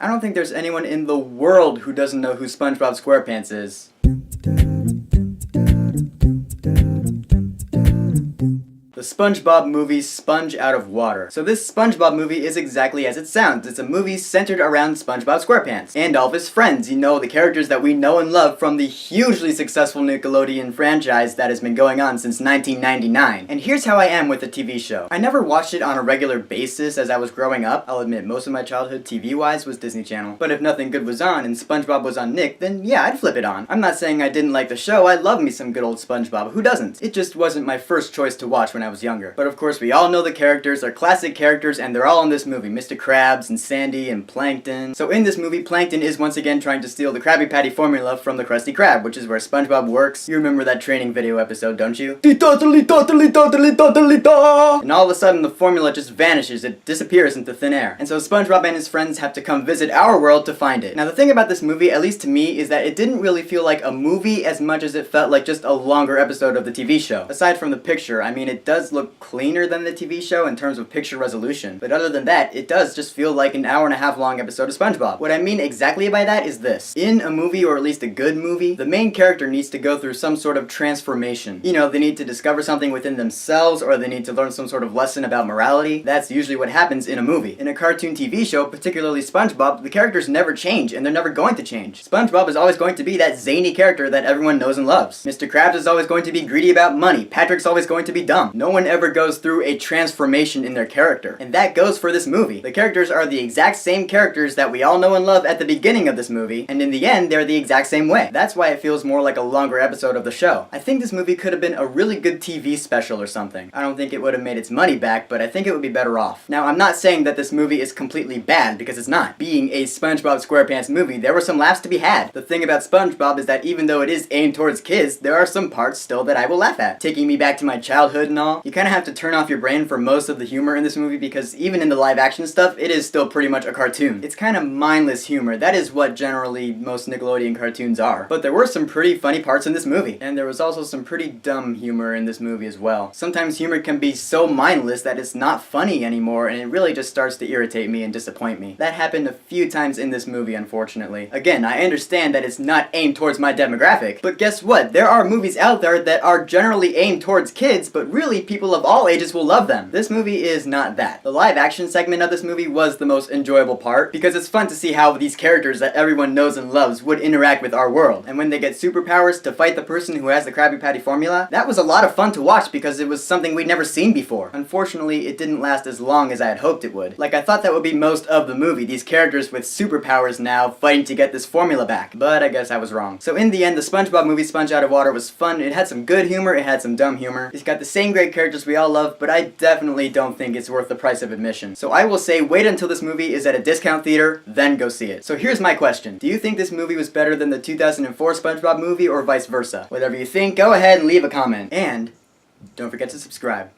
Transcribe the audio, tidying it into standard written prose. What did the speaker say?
I don't think there's anyone in the world who doesn't know who SpongeBob SquarePants is. The SpongeBob movie Sponge Out of Water. So this SpongeBob movie is exactly as it sounds. It's a movie centered around SpongeBob SquarePants and all of his friends. You know, the characters that we know and love from the hugely successful Nickelodeon franchise that has been going on since 1999. And here's how I am with the TV show. I never watched it on a regular basis as I was growing up. I'll admit, most of my childhood TV-wise was Disney Channel. But if nothing good was on and SpongeBob was on Nick, then yeah, I'd flip it on. I'm not saying I didn't like the show. I love me some good old SpongeBob. Who doesn't? It just wasn't my first choice to watch when I was younger. But of course we all know the characters, they're classic characters, and they're all in this movie. Mr. Krabs and Sandy and Plankton. So in this movie, Plankton is once again trying to steal the Krabby Patty formula from the Krusty Krab, which is where SpongeBob works. You remember that training video episode, don't you? And all of a sudden the formula just vanishes, it disappears into thin air. And so SpongeBob and his friends have to come visit our world to find it. Now the thing about this movie, at least to me, is that it didn't really feel like a movie as much as it felt like just a longer episode of the TV show. Aside from the picture, I mean, it does look cleaner than the TV show in terms of picture resolution, but other than that, it does just feel like an hour-and-a-half long episode of SpongeBob. What I mean exactly by that is this. In a movie, or at least a good movie, the main character needs to go through some sort of transformation. You know, they need to discover something within themselves, or they need to learn some sort of lesson about morality. That's usually what happens in a movie. In a cartoon TV show, particularly SpongeBob, the characters never change, and they're never going to change. SpongeBob is always going to be that zany character that everyone knows and loves. Mr. Krabs is always going to be greedy about money. Patrick's always going to be dumb. No one ever goes through a transformation in their character. And that goes for this movie. The characters are the exact same characters that we all know and love at the beginning of this movie, and in the end, they're the exact same way. That's why it feels more like a longer episode of the show. I think this movie could have been a really good TV special or something. I don't think it would have made its money back, but I think it would be better off. Now, I'm not saying that this movie is completely bad, because it's not. Being a SpongeBob SquarePants movie, there were some laughs to be had. The thing about SpongeBob is that even though it is aimed towards kids, there are some parts still that I will laugh at. Taking me back to my childhood and all, you kind of have to turn off your brain for most of the humor in this movie because even in the live action stuff, it is still pretty much a cartoon. It's kind of mindless humor. That is what generally most Nickelodeon cartoons are. But there were some pretty funny parts in this movie. And there was also some pretty dumb humor in this movie as well. Sometimes humor can be so mindless that it's not funny anymore and it really just starts to irritate me and disappoint me. That happened a few times in this movie, unfortunately. Again, I understand that it's not aimed towards my demographic, but guess what? There are movies out there that are generally aimed towards kids, but really people of all ages will love them. This movie is not that. The live action segment of this movie was the most enjoyable part because it's fun to see how these characters that everyone knows and loves would interact with our world. And when they get superpowers to fight the person who has the Krabby Patty formula, that was a lot of fun to watch because it was something we'd never seen before. Unfortunately, it didn't last as long as I had hoped it would. Like, I thought that would be most of the movie, these characters with superpowers now fighting to get this formula back. But I guess I was wrong. So in the end, the SpongeBob movie Sponge Out of Water was fun. It had some good humor, it had some dumb humor. It's got the same great characters we all love, but I definitely don't think it's worth the price of admission. So I will say wait until this movie is at a discount theater, then go see it. So here's my question. Do you think this movie was better than the 2004 SpongeBob movie or vice versa? Whatever you think, go ahead and leave a comment. And don't forget to subscribe.